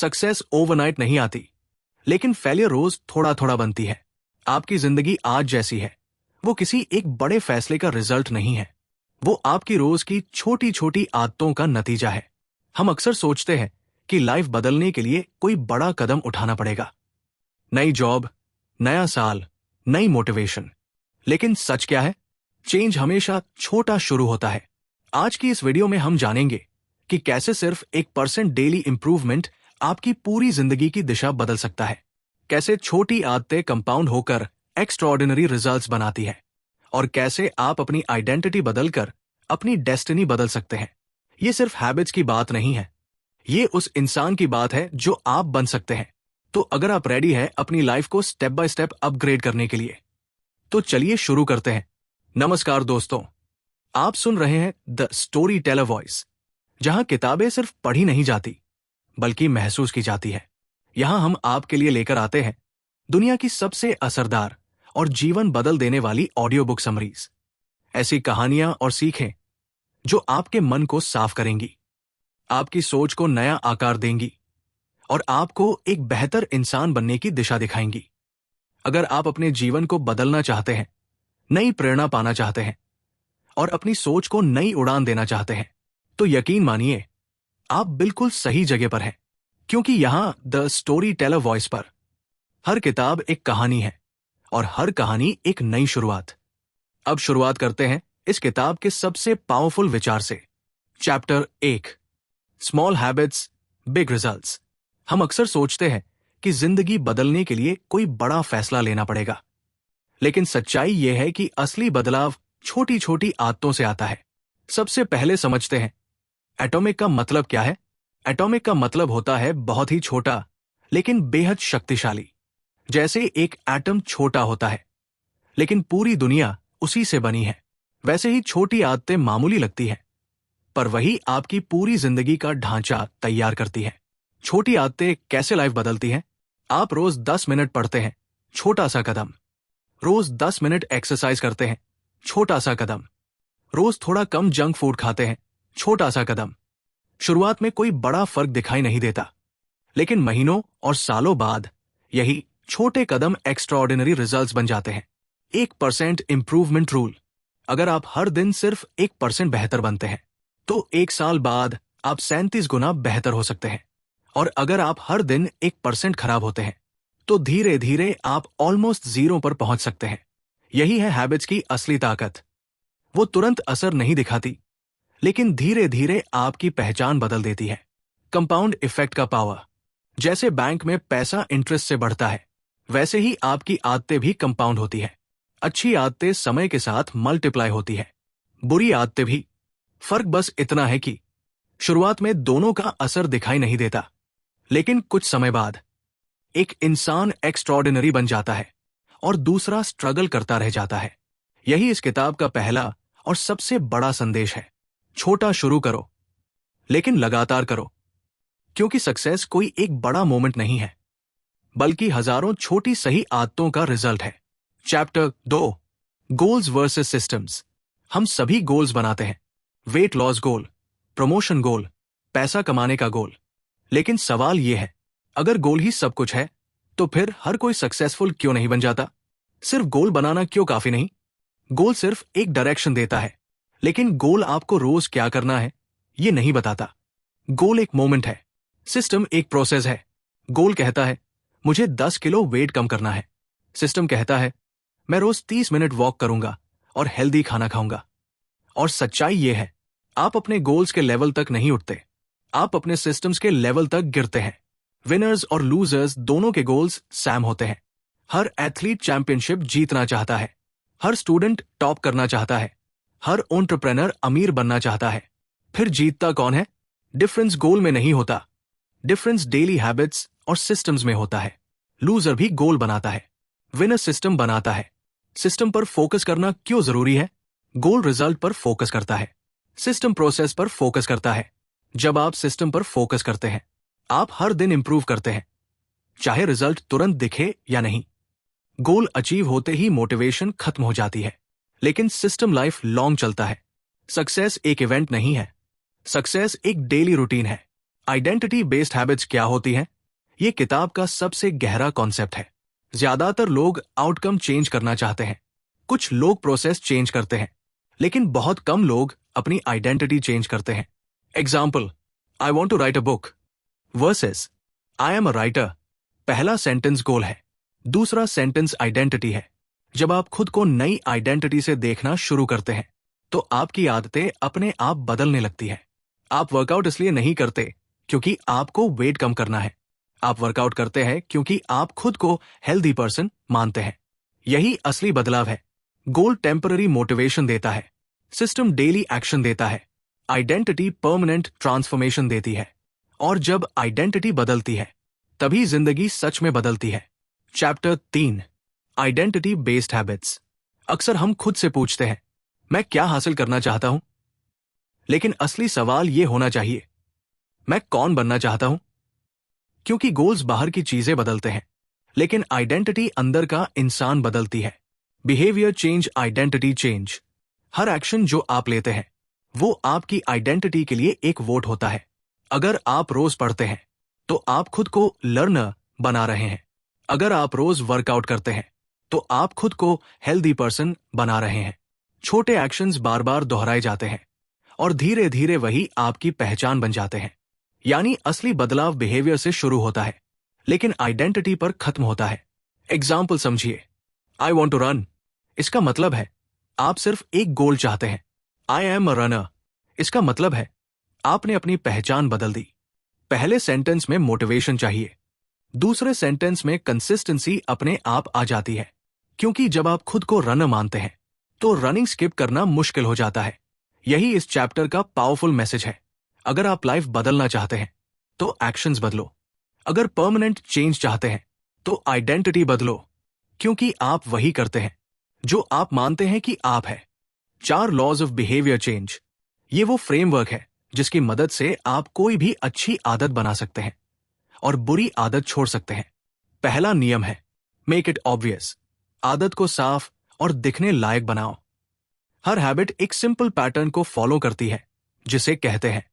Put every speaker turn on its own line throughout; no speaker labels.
Success overnight नहीं आती, लेकिन फेलियर रोज थोड़ा थोड़ा बनती है। आपकी जिंदगी आज जैसी है वो किसी एक बड़े फैसले का रिजल्ट नहीं है, वो आपकी रोज की छोटी छोटी आदतों का नतीजा है। हम अक्सर सोचते हैं कि लाइफ बदलने के लिए कोई बड़ा कदम उठाना पड़ेगा, नई जॉब, नया साल, नई मोटिवेशन। लेकिन सच क्या है? चेंज हमेशा छोटा शुरू होता है। आज की इस वीडियो में हम जानेंगे कि कैसे सिर्फ 1% डेली इंप्रूवमेंट आपकी पूरी जिंदगी की दिशा बदल सकता है, कैसे छोटी आदतें कंपाउंड होकर एक्स्ट्राऑर्डिनरी रिजल्ट्स बनाती है, और कैसे आप अपनी आइडेंटिटी बदलकर अपनी डेस्टिनी बदल सकते हैं। ये सिर्फ हैबिट्स की बात नहीं है, ये उस इंसान की बात है जो आप बन सकते हैं। तो अगर आप रेडी हैं अपनी लाइफ को स्टेप बाय स्टेप अपग्रेड करने के लिए, तो चलिए शुरू करते हैं। नमस्कार दोस्तों, आप सुन रहे हैं द स्टोरी टेलर वॉइस, जहां किताबें सिर्फ पढ़ी नहीं जाती बल्कि महसूस की जाती है। यहां हम आपके लिए लेकर आते हैं दुनिया की सबसे असरदार और जीवन बदल देने वाली ऑडियो बुक समरीज, ऐसी कहानियां और सीखें जो आपके मन को साफ करेंगी, आपकी सोच को नया आकार देंगी और आपको एक बेहतर इंसान बनने की दिशा दिखाएंगी। अगर आप अपने जीवन को बदलना चाहते हैं, नई प्रेरणा पाना चाहते हैं और अपनी सोच को नई उड़ान देना चाहते हैं, तो यकीन मानिए आप बिल्कुल सही जगह पर हैं, क्योंकि यहां द स्टोरी टेलर वॉइस पर हर किताब एक कहानी है और हर कहानी एक नई शुरुआत। अब शुरुआत करते हैं इस किताब के सबसे पावरफुल विचार से। Chapter 1, small habits big results. हम अक्सर सोचते हैं कि जिंदगी बदलने के लिए कोई बड़ा फैसला लेना पड़ेगा, लेकिन सच्चाई यह है कि असली बदलाव छोटी छोटी आदतों से आता है। सबसे पहले समझते हैं एटॉमिक का मतलब क्या है। एटॉमिक का मतलब होता है बहुत ही छोटा लेकिन बेहद शक्तिशाली। जैसे एक एटम छोटा होता है लेकिन पूरी दुनिया उसी से बनी है, वैसे ही छोटी आदतें मामूली लगती हैं, पर वही आपकी पूरी जिंदगी का ढांचा तैयार करती है। छोटी आदतें कैसे लाइफ बदलती हैं? आप रोज 10 मिनट पढ़ते हैं, छोटा सा कदम। रोज 10 मिनट एक्सरसाइज करते हैं, छोटा सा कदम। रोज थोड़ा कम जंक फूड खाते हैं, छोटा सा कदम। शुरुआत में कोई बड़ा फर्क दिखाई नहीं देता, लेकिन महीनों और सालों बाद यही छोटे कदम एक्स्ट्राऑर्डिनरी रिजल्ट्स बन जाते हैं। 1% इंप्रूवमेंट रूल। अगर आप हर दिन सिर्फ 1% बेहतर बनते हैं, तो 1 साल बाद आप 37 गुना बेहतर हो सकते हैं। और अगर आप हर दिन 1% खराब होते हैं, तो धीरे धीरे आप ऑलमोस्ट 0 पर पहुंच सकते हैं। यही है हैबिट्स की असली ताकत। वो तुरंत असर नहीं दिखाती, लेकिन धीरे धीरे आपकी पहचान बदल देती है। कंपाउंड इफेक्ट का पावर। जैसे बैंक में पैसा इंटरेस्ट से बढ़ता है, वैसे ही आपकी आदतें भी कंपाउंड होती है। अच्छी आदतें समय के साथ मल्टीप्लाई होती है, बुरी आदतें भी। फर्क बस इतना है कि शुरुआत में दोनों का असर दिखाई नहीं देता, लेकिन कुछ समय बाद एक इंसान एक्स्ट्राऑर्डिनरी बन जाता है और दूसरा स्ट्रगल करता रह जाता है। यही इस किताब का पहला और सबसे बड़ा संदेश है। छोटा शुरू करो, लेकिन लगातार करो, क्योंकि सक्सेस कोई एक बड़ा मोमेंट नहीं है, बल्कि हजारों छोटी सही आदतों का रिजल्ट है। Chapter 2, goals versus systems. हम सभी गोल्स बनाते हैं, वेट लॉस गोल, प्रमोशन गोल, पैसा कमाने का गोल। लेकिन सवाल यह है, अगर गोल ही सब कुछ है, तो फिर हर कोई सक्सेसफुल क्यों नहीं बन जाता? सिर्फ गोल बनाना क्यों काफी नहीं? गोल सिर्फ एक डायरेक्शन देता है, लेकिन गोल आपको रोज क्या करना है ये नहीं बताता। गोल एक मोमेंट है, सिस्टम एक प्रोसेस है। गोल कहता है मुझे 10 किलो वेट कम करना है, सिस्टम कहता है मैं रोज 30 मिनट वॉक करूंगा और हेल्दी खाना खाऊंगा। और सच्चाई ये है, आप अपने गोल्स के लेवल तक नहीं उठते, आप अपने सिस्टम्स के लेवल तक गिरते हैं। विनर्स और लूजर्स दोनों के गोल्स सेम होते हैं। हर एथलीट चैंपियनशिप जीतना चाहता है, हर स्टूडेंट टॉप करना चाहता है, हर एंटरप्रेन्योर अमीर बनना चाहता है। फिर जीतता कौन है? डिफरेंस गोल में नहीं होता, डिफरेंस डेली हैबिट्स और सिस्टम्स में होता है। लूजर भी गोल बनाता है, विनर सिस्टम बनाता है। सिस्टम पर फोकस करना क्यों जरूरी है? गोल रिजल्ट पर फोकस करता है, सिस्टम प्रोसेस पर फोकस करता है। जब आप सिस्टम पर फोकस करते हैं, आप हर दिन इंप्रूव करते हैं, चाहे रिजल्ट तुरंत दिखे या नहीं। गोल अचीव होते ही मोटिवेशन खत्म हो जाती है, लेकिन सिस्टम लाइफ लॉन्ग चलता है। सक्सेस एक इवेंट नहीं है, सक्सेस एक डेली रूटीन है। आइडेंटिटी बेस्ड हैबिट्स क्या होती हैं? ये किताब का सबसे गहरा कॉन्सेप्ट है। ज्यादातर लोग आउटकम चेंज करना चाहते हैं, कुछ लोग प्रोसेस चेंज करते हैं, लेकिन बहुत कम लोग अपनी आइडेंटिटी चेंज करते हैं। Example, I want to write a book versus I am a writer. पहला सेंटेंस गोल है, दूसरा सेंटेंस आइडेंटिटी है। जब आप खुद को नई आइडेंटिटी से देखना शुरू करते हैं तो आपकी आदतें अपने आप बदलने लगती है। आप वर्कआउट इसलिए नहीं करते क्योंकि आपको वेट कम करना है, आप वर्कआउट करते हैं क्योंकि आप खुद को हेल्दी पर्सन मानते हैं। यही असली बदलाव है। गोल टेम्पररी मोटिवेशन देता है, सिस्टम डेली एक्शन देता है, आइडेंटिटी परमानेंट ट्रांसफॉर्मेशन देती है। और जब आइडेंटिटी बदलती है तभी जिंदगी सच में बदलती है। Chapter 3, identity based habits. अक्सर हम खुद से पूछते हैं, मैं क्या हासिल करना चाहता हूं? लेकिन असली सवाल यह होना चाहिए, मैं कौन बनना चाहता हूं? क्योंकि गोल्स बाहर की चीजें बदलते हैं, लेकिन आइडेंटिटी अंदर का इंसान बदलती है। Behaviour change, identity change. हर एक्शन जो आप लेते हैं वो आपकी आइडेंटिटी के लिए एक वोट होता है। अगर आप रोज पढ़ते हैं तो आप खुद को लर्नर बना रहे हैं। अगर आप रोज वर्कआउट करते हैं तो आप खुद को हेल्दी पर्सन बना रहे हैं। छोटे एक्शंस बार बार दोहराए जाते हैं और धीरे धीरे वही आपकी पहचान बन जाते हैं। यानी असली बदलाव बिहेवियर से शुरू होता है लेकिन आइडेंटिटी पर खत्म होता है। एग्जाम्पल समझिए, आई वॉन्ट टू रन। इसका मतलब है आप सिर्फ एक गोल चाहते हैं। आई एम अ रनर, इसका मतलब है आपने अपनी पहचान बदल दी। पहले सेंटेंस में मोटिवेशन चाहिए, दूसरे सेंटेंस में कंसिस्टेंसी अपने आप आ जाती है। क्योंकि जब आप खुद को रनर मानते हैं तो रनिंग स्किप करना मुश्किल हो जाता है। यही इस चैप्टर का पावरफुल मैसेज है। अगर आप लाइफ बदलना चाहते हैं तो एक्शंस बदलो। अगर परमानेंट चेंज चाहते हैं तो आइडेंटिटी बदलो, क्योंकि आप वही करते हैं जो आप मानते हैं कि आप है। 4 लॉज ऑफ बिहेवियर चेंज। ये वो फ्रेमवर्क है जिसकी मदद से आप कोई भी अच्छी आदत बना सकते हैं और बुरी आदत छोड़ सकते हैं। पहला नियम है, मेक इट ऑब्वियस। आदत को साफ और दिखने लायक बनाओ। हर हैबिट एक सिंपल पैटर्न को फॉलो करती है जिसे कहते हैं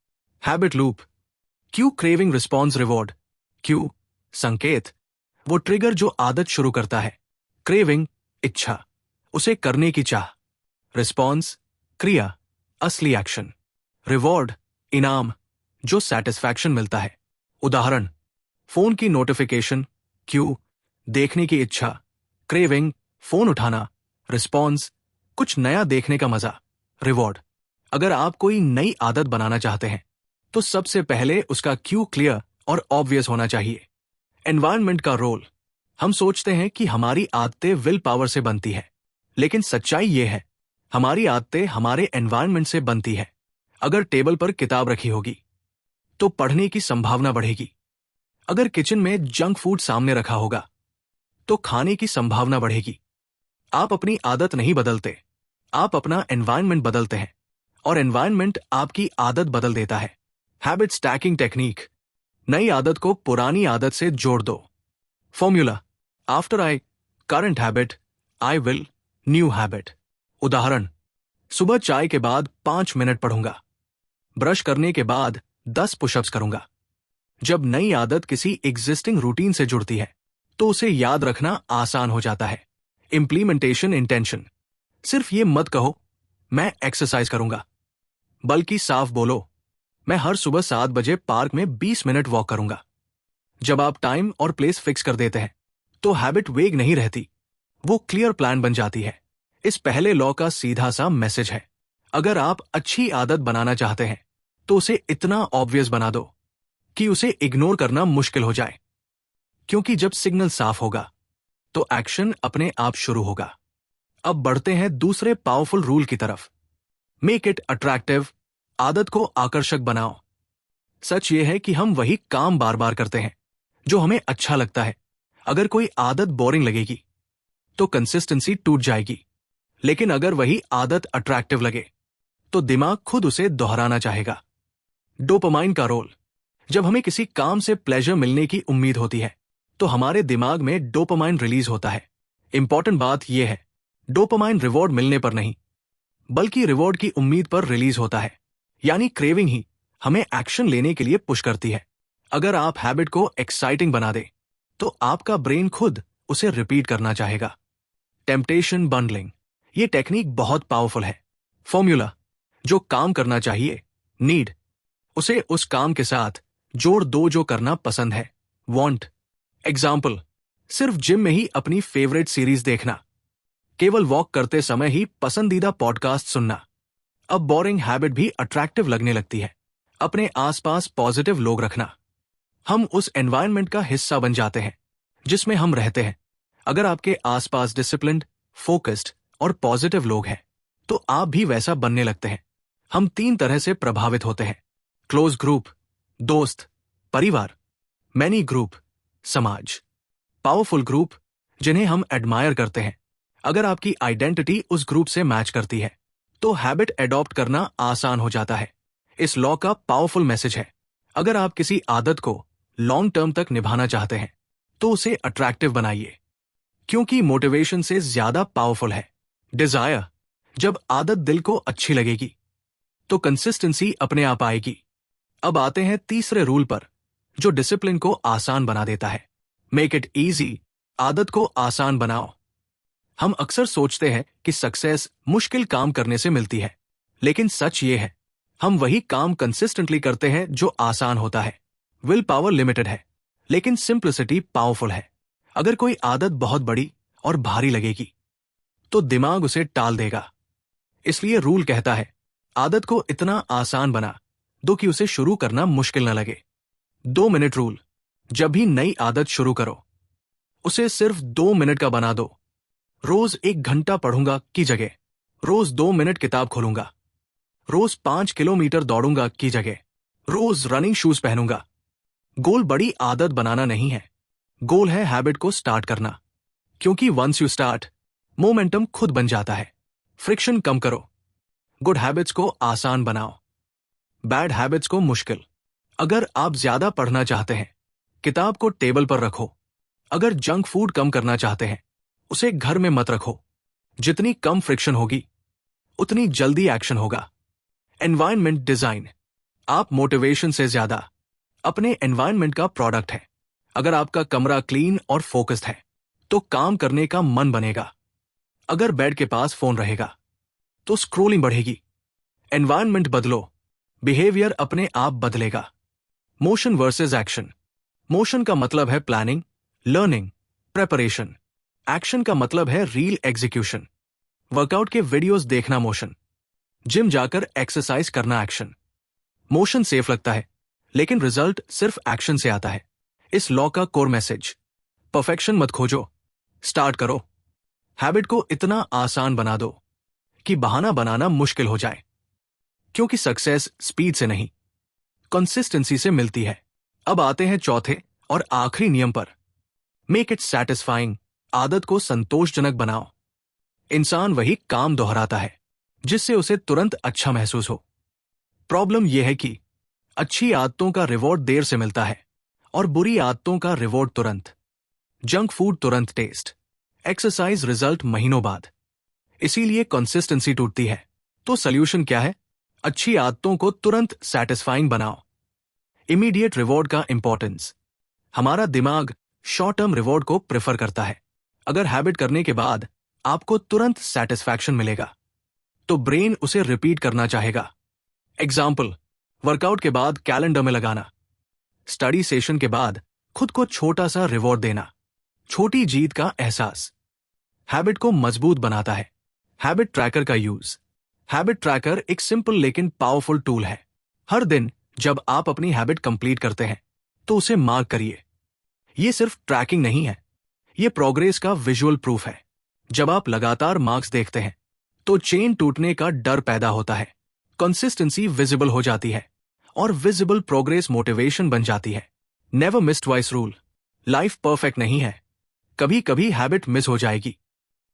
habit loop. Q, craving, response, reward. Q संकेत, वो ट्रिगर जो आदत शुरू करता है। क्रेविंग इच्छा, उसे करने की चाह। रिस्पॉन्स क्रिया, असली एक्शन। रिवॉर्ड इनाम, जो सैटिस्फैक्शन मिलता है। उदाहरण, फोन की नोटिफिकेशन। क्यू देखने की इच्छा। क्रेविंग फोन उठाना। रिस्पॉन्स कुछ नया देखने का मजा। रिवॉर्ड, अगर आप कोई नई आदत बनाना चाहते हैं तो सबसे पहले उसका क्यू क्लियर और ऑब्वियस होना चाहिए। एनवायरनमेंट का रोल। हम सोचते हैं कि हमारी आदतें विल पावर से बनती है, लेकिन सच्चाई यह है हमारी आदतें हमारे एनवायरनमेंट से बनती है। अगर टेबल पर किताब रखी होगी तो पढ़ने की संभावना बढ़ेगी। अगर किचन में जंक फूड सामने रखा होगा तो खाने की संभावना बढ़ेगी। आप अपनी आदत नहीं बदलते, आप अपना एनवायरनमेंट बदलते हैं और एनवायरनमेंट आपकी आदत बदल देता है। Habit stacking technique. नई आदत को पुरानी आदत से जोड़ दो। Formula, after I current habit I will new habit. उदाहरण, सुबह चाय के बाद 5 मिनट पढ़ूंगा। ब्रश करने के बाद 10 पुशअप्स करूंगा। जब नई आदत किसी एग्जिस्टिंग रूटीन से जुड़ती है तो उसे याद रखना आसान हो जाता है। Implementation intention. सिर्फ ये मत कहो मैं एक्सरसाइज करूंगा, बल्कि साफ बोलो मैं हर सुबह 7 बजे पार्क में 20 मिनट वॉक करूंगा। जब आप टाइम और प्लेस फिक्स कर देते हैं तो हैबिट वेग नहीं रहती, वो क्लियर प्लान बन जाती है। इस पहले लॉ का सीधा सा मैसेज है, अगर आप अच्छी आदत बनाना चाहते हैं तो उसे इतना ऑब्वियस बना दो कि उसे इग्नोर करना मुश्किल हो जाए। क्योंकि जब सिग्नल साफ होगा तो एक्शन अपने आप शुरू होगा। अब बढ़ते हैं दूसरे पावरफुल रूल की तरफ। Make it attractive. आदत को आकर्षक बनाओ। सच यह है कि हम वही काम बार बार करते हैं जो हमें अच्छा लगता है। अगर कोई आदत बोरिंग लगेगी तो कंसिस्टेंसी टूट जाएगी, लेकिन अगर वही आदत अट्रैक्टिव लगे तो दिमाग खुद उसे दोहराना चाहेगा। डोपामाइन का रोल। जब हमें किसी काम से प्लेजर मिलने की उम्मीद होती है तो हमारे दिमाग में डोपामाइन रिलीज होता है। इंपॉर्टेंट बात यह है, डोपामाइन रिवॉर्ड मिलने पर नहीं, बल्कि रिवॉर्ड की उम्मीद पर रिलीज होता है। यानी क्रेविंग ही हमें एक्शन लेने के लिए पुश करती है। अगर आप हैबिट को एक्साइटिंग बना दें तो आपका ब्रेन खुद उसे रिपीट करना चाहेगा। टेम्पटेशन बंडलिंग, ये टेक्निक बहुत पावरफुल है। फॉर्मूला, जो काम करना चाहिए नीड, उसे उस काम के साथ जोड़ दो जो करना पसंद है वांट। एग्जाम्पल, सिर्फ जिम में ही अपनी फेवरेट सीरीज देखना, केवल वॉक करते समय ही पसंदीदा पॉडकास्ट सुनना। अब बोरिंग हैबिट भी अट्रैक्टिव लगने लगती है। अपने आसपास पॉजिटिव लोग रखना, हम उस एनवायरनमेंट का हिस्सा बन जाते हैं जिसमें हम रहते हैं। अगर आपके आसपास डिसिप्लिन्ड, फोकस्ड और पॉजिटिव लोग हैं तो आप भी वैसा बनने लगते हैं। हम 3 तरह से प्रभावित होते हैं: क्लोज ग्रुप, दोस्त, परिवार; मैनी ग्रुप, समाज। पावरफुल ग्रुप, जिन्हें हम एडमायर करते हैं। अगर आपकी आइडेंटिटी उस ग्रुप से मैच करती है तो हैबिट एडॉप्ट करना आसान हो जाता है। इस लॉ का पावरफुल मैसेज है, अगर आप किसी आदत को लॉन्ग टर्म तक निभाना चाहते हैं तो उसे अट्रैक्टिव बनाइए, क्योंकि मोटिवेशन से ज्यादा पावरफुल है डिजायर। जब आदत दिल को अच्छी लगेगी तो कंसिस्टेंसी अपने आप आएगी। अब आते हैं तीसरे रूल पर, जो डिसिप्लिन को आसान बना देता है। मेक इट इजी, आदत को आसान बनाओ। हम अक्सर सोचते हैं कि सक्सेस मुश्किल काम करने से मिलती है, लेकिन सच ये है, हम वही काम कंसिस्टेंटली करते हैं जो आसान होता है। विल पावर लिमिटेड है, लेकिन सिंप्लिसिटी पावरफुल है। अगर कोई आदत बहुत बड़ी और भारी लगेगी तो दिमाग उसे टाल देगा। इसलिए रूल कहता है, आदत को इतना आसान बना दो कि उसे शुरू करना मुश्किल न लगे। 2 मिनट रूल, जब भी नई आदत शुरू करो उसे सिर्फ 2 मिनट का बना दो। रोज 1 घंटा पढ़ूंगा की जगह रोज 2 मिनट किताब खोलूंगा। रोज 5 किलोमीटर दौड़ूंगा की जगह रोज रनिंग शूज पहनूंगा। गोल बड़ी आदत बनाना नहीं है, गोल है हैबिट को स्टार्ट करना, क्योंकि वंस यू स्टार्ट, मोमेंटम खुद बन जाता है। फ्रिक्शन कम करो, गुड हैबिट्स को आसान बनाओ, बैड हैबिट्स को मुश्किल। अगर आप ज्यादा पढ़ना चाहते हैं, किताब को टेबल पर रखो। अगर जंक फूड कम करना चाहते हैं, उसे घर में मत रखो। जितनी कम फ्रिक्शन होगी उतनी जल्दी एक्शन होगा। एनवायरनमेंट डिजाइन, आप मोटिवेशन से ज्यादा अपने एनवायरनमेंट का प्रोडक्ट है। अगर आपका कमरा क्लीन और फोकस्ड है तो काम करने का मन बनेगा। अगर बेड के पास फोन रहेगा तो स्क्रोलिंग बढ़ेगी। एनवायरनमेंट बदलो, बिहेवियर अपने आप बदलेगा। मोशन वर्सेस एक्शन, मोशन का मतलब है प्लानिंग, लर्निंग, प्रेपरेशन। एक्शन का मतलब है रील एग्जीक्यूशन। वर्कआउट के वीडियोस देखना मोशन, जिम जाकर एक्सरसाइज करना एक्शन। मोशन सेफ लगता है, लेकिन रिजल्ट सिर्फ एक्शन से आता है। इस लॉ का कोर मैसेज, परफेक्शन मत खोजो, स्टार्ट करो। हैबिट को इतना आसान बना दो कि बहाना बनाना मुश्किल हो जाए, क्योंकि सक्सेस स्पीड से नहीं, कंसिस्टेंसी से मिलती है। अब आते हैं चौथे और आखिरी नियम पर, मेक इट सैटिस्फाइंग, आदत को संतोषजनक बनाओ। इंसान वही काम दोहराता है जिससे उसे तुरंत अच्छा महसूस हो। प्रॉब्लम यह है कि अच्छी आदतों का रिवॉर्ड देर से मिलता है और बुरी आदतों का रिवॉर्ड तुरंत। जंक फूड तुरंत टेस्ट, एक्सरसाइज रिजल्ट महीनों बाद। इसीलिए कंसिस्टेंसी टूटती है। तो सॉल्यूशन क्या है? अच्छी आदतों को तुरंत सैटिस्फाइंग बनाओ। इमीडिएट रिवॉर्ड का इंपॉर्टेंस, हमारा दिमाग शॉर्ट टर्म रिवॉर्ड को प्रेफर करता है। अगर हैबिट करने के बाद आपको तुरंत सैटिस्फैक्शन मिलेगा तो ब्रेन उसे रिपीट करना चाहेगा। एग्जाम्पल, वर्कआउट के बाद कैलेंडर में लगाना, स्टडी सेशन के बाद खुद को छोटा सा रिवॉर्ड देना, छोटी जीत का एहसास। हैबिट को मजबूत बनाता है। हैबिट ट्रैकर का यूज, हैबिट ट्रैकर एक सिंपल लेकिन पावरफुल टूल है। हर दिन जब आप अपनी हैबिट कंप्लीट करते हैं तो उसे मार्क करिए। यह सिर्फ ट्रैकिंग नहीं है, यह प्रोग्रेस का विजुअल प्रूफ है। जब आप लगातार मार्क्स देखते हैं तो चेन टूटने का डर पैदा होता है, कंसिस्टेंसी विजिबल हो जाती है और विजिबल प्रोग्रेस मोटिवेशन बन जाती है। Never miss twice rule, life perfect नहीं है, कभी कभी हैबिट मिस हो जाएगी,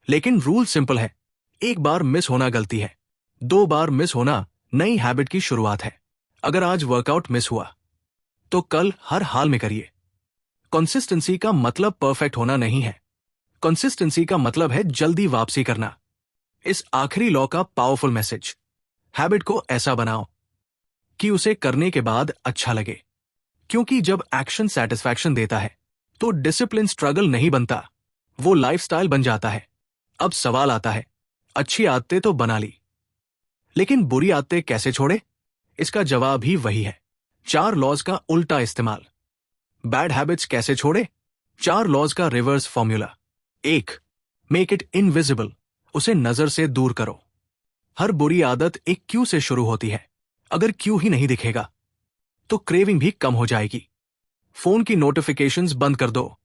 लेकिन रूल सिंपल है, एक बार मिस होना गलती है, 2 बार मिस होना नई हैबिट की शुरुआत है। अगर आज वर्कआउट मिस हुआ तो कल हर हाल में करिए। कंसिस्टेंसी का मतलब परफेक्ट होना नहीं है, कंसिस्टेंसी का मतलब है जल्दी वापसी करना। इस आखिरी लॉ का पावरफुल मैसेज, हैबिट को ऐसा बनाओ कि उसे करने के बाद अच्छा लगे, क्योंकि जब एक्शन सेटिस्फैक्शन देता है तो डिसिप्लिन स्ट्रगल नहीं बनता, वो लाइफस्टाइल बन जाता है। अब सवाल आता है, अच्छी आदतें तो बना ली, लेकिन बुरी आदतें कैसे छोड़े? इसका जवाब ही वही है, 4 लॉज का उल्टा इस्तेमाल। बैड हैबिट्स कैसे छोड़े? 4 लॉज का reverse formula. 1. Make it invisible, उसे नजर से दूर करो। हर बुरी आदत एक क्यू से शुरू होती है। अगर क्यू ही नहीं दिखेगा तो क्रेविंग भी कम हो जाएगी। फोन की नोटिफिकेशंस बंद कर दो,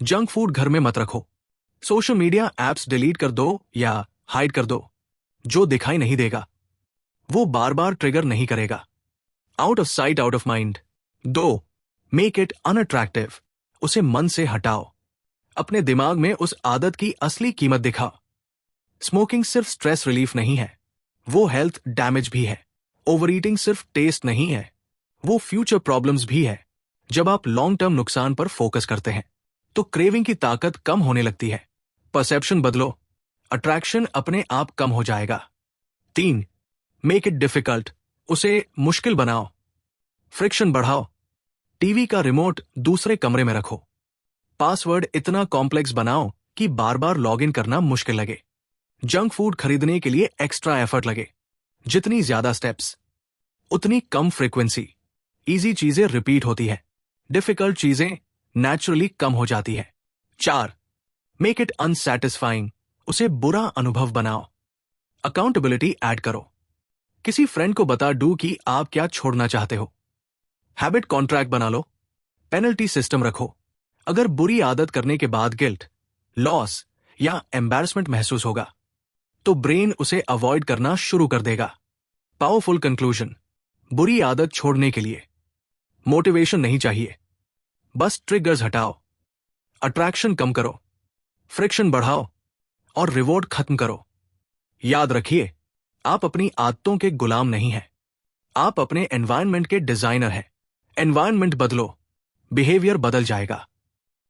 जंक फूड घर में मत रखो, सोशल मीडिया एप्स डिलीट कर दो या हाइड कर दो। जो दिखाई नहीं देगा वो बार बार ट्रिगर नहीं करेगा। Out of sight out of mind. 2. Make it unattractive, उसे मन से हटाओ। अपने दिमाग में उस आदत की असली कीमत दिखाओ। स्मोकिंग सिर्फ स्ट्रेस रिलीफ नहीं है, वो हेल्थ डैमेज भी है। ओवर ईटिंग सिर्फ टेस्ट नहीं है, वो फ्यूचर प्रॉब्लम्स भी है। जब आप लॉन्ग टर्म नुकसान पर फोकस करते हैं तो क्रेविंग की ताकत कम होने लगती है। परसेप्शन बदलो, अट्रैक्शन अपने आप कम हो जाएगा। 3. मेक इट डिफिकल्ट, उसे मुश्किल बनाओ। फ्रिक्शन बढ़ाओ, टीवी का रिमोट दूसरे कमरे में रखो। पासवर्ड इतना कॉम्प्लेक्स बनाओ कि बार बार लॉग इन करना मुश्किल लगे। जंक फूड खरीदने के लिए एक्स्ट्रा एफर्ट लगे। जितनी ज्यादा स्टेप्स उतनी कम फ्रीक्वेंसी। इजी चीजें रिपीट होती है, डिफिकल्ट चीजें नेचुरली कम हो जाती है। 4. मेक इट अनसैटिस्फाइंग, उसे बुरा अनुभव बनाओ। अकाउंटेबिलिटी ऐड करो, किसी फ्रेंड को बता दो कि आप क्या छोड़ना चाहते हो। हैबिट कॉन्ट्रैक्ट बना लो, पेनल्टी सिस्टम रखो। अगर बुरी आदत करने के बाद गिल्ट, लॉस या एम्बैरसमेंट महसूस होगा तो ब्रेन उसे अवॉइड करना शुरू कर देगा। पावरफुल कंक्लूजन, बुरी आदत छोड़ने के लिए मोटिवेशन नहीं चाहिए, बस ट्रिगर्स हटाओ, अट्रैक्शन कम करो, फ्रिक्शन बढ़ाओ और रिवॉर्ड खत्म करो। याद रखिए, आप अपनी आदतों के गुलाम नहीं हैं, आप अपने एनवायरनमेंट के डिजाइनर हैं। एनवायरनमेंट बदलो, बिहेवियर बदल जाएगा।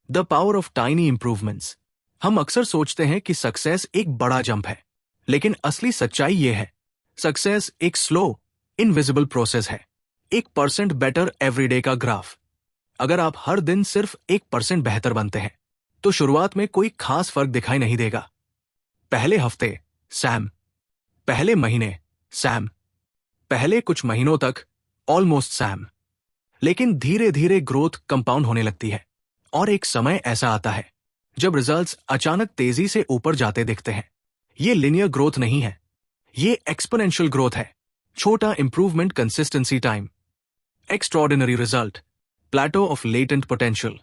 The power of tiny improvements. हम अक्सर सोचते हैं कि सक्सेस एक बड़ा जंप है, लेकिन असली सच्चाई यह है, सक्सेस एक स्लो, इनविजिबल प्रोसेस है। 1% बेटर एवरीडे का ग्राफ। अगर आप हर दिन सिर्फ 1% बेहतर बनते हैं तो शुरुआत में कोई खास फर्क दिखाई नहीं देगा। पहले हफ्ते सैम, पहले महीने सैम, पहले कुछ महीनों तक ऑलमोस्ट सैम। लेकिन धीरे धीरे ग्रोथ कंपाउंड होने लगती है और एक समय ऐसा आता है जब रिजल्ट्स अचानक तेजी से ऊपर जाते दिखते हैं। ये लिनियर ग्रोथ नहीं है, ये एक्सपोनेंशियल ग्रोथ है। छोटा improvement, consistency, time. Extraordinary result, plateau of latent potential.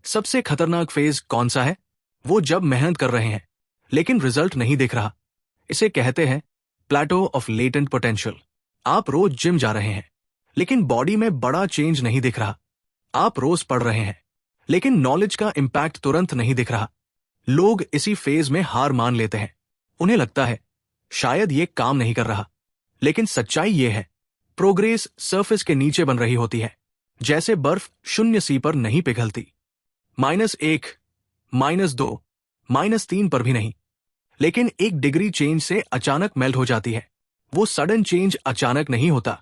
सबसे खतरनाक फेज कौन सा है? वो जब मेहनत कर रहे हैं लेकिन रिजल्ट नहीं दिख रहा। इसे कहते हैं प्लेटो ऑफ लेटेंट पोटेंशियल। आप रोज जिम जा रहे हैं लेकिन बॉडी में बड़ा चेंज नहीं दिख रहा। आप रोज पढ़ रहे हैं लेकिन नॉलेज का इंपैक्ट तुरंत नहीं दिख रहा। लोग इसी फेज में हार मान लेते हैं। उन्हें लगता है शायद ये काम नहीं कर रहा, लेकिन सच्चाई ये है, प्रोग्रेस सरफेस के नीचे बन रही होती है, जैसे बर्फ 0 पर नहीं पिघलती। -1, -2, -3 पर भी नहीं, लेकिन 1 डिग्री चेंज से अचानक मेल्ट हो जाती है। वो सडन चेंज अचानक नहीं होता,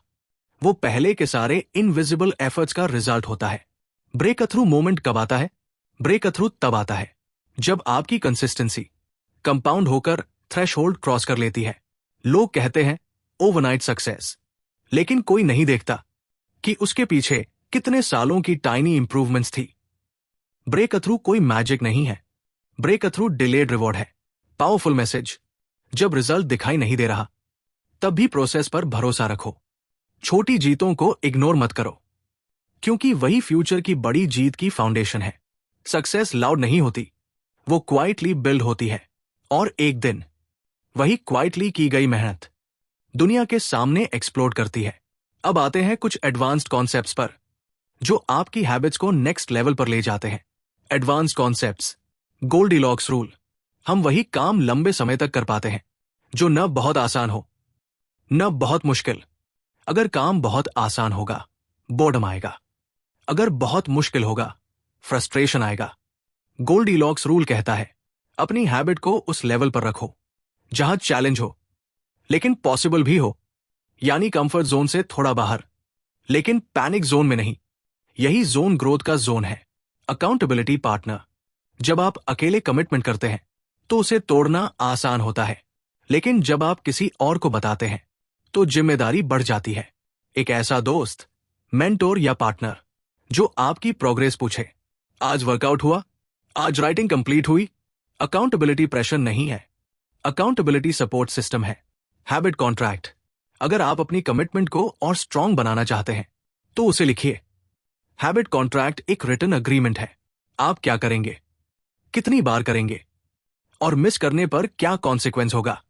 वो पहले के सारे इनविजिबल एफर्ट्स का रिजल्ट होता है। ब्रेक थ्रू मोमेंट कब आता है? ब्रेक थ्रू तब आता है जब आपकी कंसिस्टेंसी कंपाउंड होकर थ्रेशहोल्ड क्रॉस कर लेती है। लोग कहते हैं ओवरनाइट सक्सेस, लेकिन कोई नहीं देखता कि उसके पीछे कितने सालों की टाइनी इंप्रूवमेंट्स थी। ब्रेक थ्रू कोई मैजिक नहीं है, ब्रेक थ्रू डिलेड रिवॉर्ड है। पावरफुल मैसेज, जब रिजल्ट दिखाई नहीं दे रहा तब भी प्रोसेस पर भरोसा रखो। छोटी जीतों को इग्नोर मत करो, क्योंकि वही फ्यूचर की बड़ी जीत की फाउंडेशन है। सक्सेस लाउड नहीं होती, वो क्वाइटली बिल्ड होती है, और एक दिन वही क्वाइटली की गई मेहनत दुनिया के सामने एक्सप्लोड करती है। अब आते हैं कुछ एडवांस्ड कॉन्सेप्ट्स पर जो आपकी हैबिट्स को नेक्स्ट लेवल पर ले जाते हैं। Advanced concepts. Goldilocks rule. हम वही काम लंबे समय तक कर पाते हैं जो न बहुत आसान हो न बहुत मुश्किल। अगर काम बहुत आसान होगा बोर्डम आएगा, अगर बहुत मुश्किल होगा फ्रस्ट्रेशन आएगा। गोल्डीलॉक्स रूल कहता है अपनी हैबिट को उस लेवल पर रखो जहां चैलेंज हो लेकिन पॉसिबल भी हो, यानी कंफर्ट जोन से थोड़ा बाहर लेकिन पैनिक जोन में नहीं। यही जोन ग्रोथ का जोन है। Accountability partner. जब आप अकेले कमिटमेंट करते हैं तो उसे तोड़ना आसान होता है, लेकिन जब आप किसी और को बताते हैं तो जिम्मेदारी बढ़ जाती है। एक ऐसा दोस्त, मेंटोर या पार्टनर जो आपकी प्रोग्रेस पूछे, आज वर्कआउट हुआ, आज राइटिंग कंप्लीट हुई। अकाउंटेबिलिटी प्रेशर नहीं है, अकाउंटेबिलिटी सपोर्ट सिस्टम है। Habit contract. अगर आप अपनी कमिटमेंट को और स्ट्रांग बनाना चाहते हैं तो उसे लिखिए। हैबिट कॉन्ट्रैक्ट एक रिटन अग्रीमेंट है। आप क्या करेंगे, कितनी बार करेंगे और मिस करने पर क्या कॉन्सिक्वेंस होगा।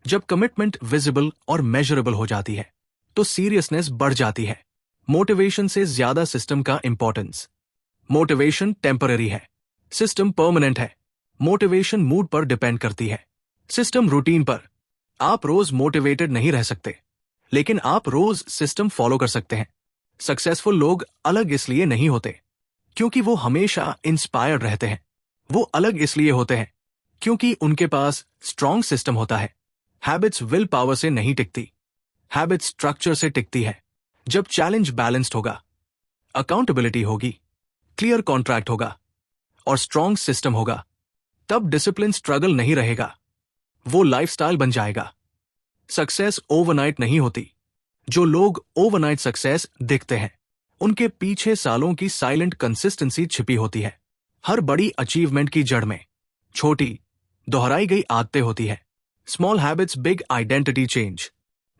जब कमिटमेंट विजिबल और मेजरेबल हो जाती है तो सीरियसनेस बढ़ जाती है। मोटिवेशन से ज्यादा सिस्टम का इंपॉर्टेंस। मोटिवेशन टेम्पररी है, सिस्टम परमानेंट है। मोटिवेशन मूड पर डिपेंड करती है, सिस्टम रूटीन पर। आप रोज मोटिवेटेड नहीं रह सकते, लेकिन आप रोज सिस्टम फॉलो कर सकते हैं। सक्सेसफुल लोग अलग इसलिए नहीं होते क्योंकि वो हमेशा इंस्पायर्ड रहते हैं। वो अलग इसलिए होते हैं क्योंकि उनके पास स्ट्रांग सिस्टम होता है। हैबिट्स विल पावर से नहीं टिकती, हैबिट स्ट्रक्चर से टिकती है। जब चैलेंज बैलेंस्ड होगा, अकाउंटेबिलिटी होगी, क्लियर कॉन्ट्रैक्ट होगा और स्ट्रांग सिस्टम होगा, तब डिसिप्लिन स्ट्रगल नहीं रहेगा, वो लाइफस्टाइल बन जाएगा। सक्सेस ओवरनाइट नहीं होती। जो लोग ओवरनाइट सक्सेस दिखते हैं उनके पीछे सालों की साइलेंट कंसिस्टेंसी छिपी होती है। हर बड़ी अचीवमेंट की जड़ में छोटी दोहराई गई आदतें होती है। Small habits big identity change.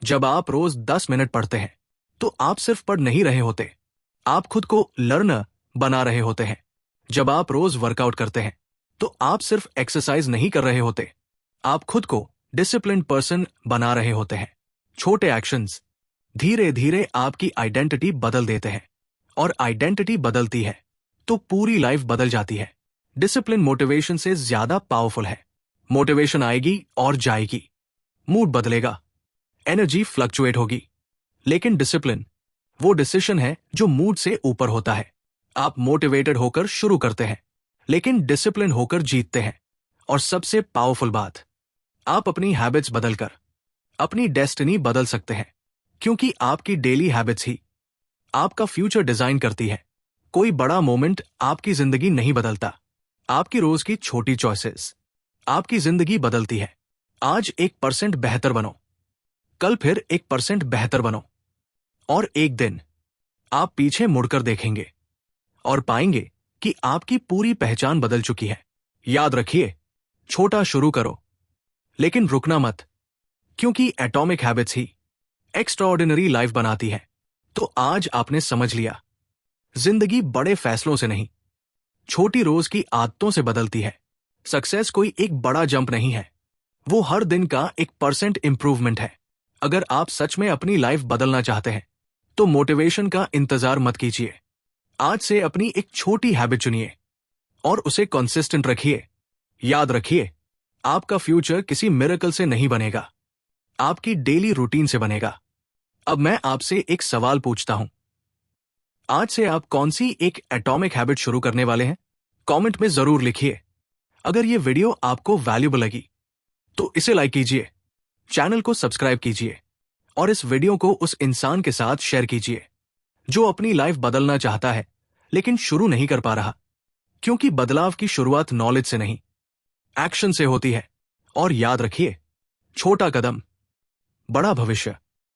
जब आप रोज 10 मिनट पढ़ते हैं तो आप सिर्फ पढ़ नहीं रहे होते, आप खुद को लर्नर बना रहे होते हैं। जब आप रोज वर्कआउट करते हैं तो आप सिर्फ एक्सरसाइज नहीं कर रहे होते, आप खुद को डिसिप्लिन्ड पर्सन बना रहे होते हैं। छोटे एक्शंस धीरे धीरे आपकी आइडेंटिटी बदल देते हैं, और आइडेंटिटी बदलती है तो पूरी लाइफ बदल जाती है। डिसिप्लिन मोटिवेशन से ज्यादा पावरफुल है। मोटिवेशन आएगी और जाएगी, मूड बदलेगा, एनर्जी फ्लक्चुएट होगी, लेकिन डिसिप्लिन वो डिसीजन है जो मूड से ऊपर होता है। आप मोटिवेटेड होकर शुरू करते हैं, लेकिन डिसिप्लिन होकर जीतते हैं। और सबसे पावरफुल बात, आप अपनी हैबिट्स बदलकर अपनी डेस्टिनी बदल सकते हैं, क्योंकि आपकी डेली हैबिट्स ही आपका फ्यूचर डिजाइन करती है। कोई बड़ा मोमेंट आपकी जिंदगी नहीं बदलता, आपकी रोज की छोटी चॉइसेस आपकी जिंदगी बदलती है। आज 1% बेहतर बनो, कल फिर 1% बेहतर बनो, और एक दिन आप पीछे मुड़कर देखेंगे और पाएंगे कि आपकी पूरी पहचान बदल चुकी है। याद रखिए, छोटा शुरू करो लेकिन रुकना मत, क्योंकि एटॉमिक हैबिट्स ही एक्स्ट्राऑर्डिनरी लाइफ बनाती है। तो आज आपने समझ लिया, जिंदगी बड़े फैसलों से नहीं, छोटी रोज की आदतों से बदलती है। सक्सेस कोई एक बड़ा जंप नहीं है, वो हर दिन का 1% इंप्रूवमेंट है। अगर आप सच में अपनी लाइफ बदलना चाहते हैं तो मोटिवेशन का इंतजार मत कीजिए। आज से अपनी एक छोटी हैबिट चुनिए और उसे कंसिस्टेंट रखिए। याद रखिए, आपका फ्यूचर किसी मिरेकल से नहीं बनेगा, आपकी डेली रूटीन से बनेगा। अब मैं आपसे एक सवाल पूछता हूं, आज से आप कौन सी एक एटॉमिक हैबिट शुरू करने वाले हैं? कमेंट में जरूर लिखिए। अगर ये वीडियो आपको वैल्यूएबल लगी तो इसे लाइक कीजिए, चैनल को सब्सक्राइब कीजिए और इस वीडियो को उस इंसान के साथ शेयर कीजिए जो अपनी लाइफ बदलना चाहता है लेकिन शुरू नहीं कर पा रहा, क्योंकि बदलाव की शुरुआत नॉलेज से नहीं, एक्शन से होती है। और याद रखिए, छोटा कदम बड़ा भविष्य।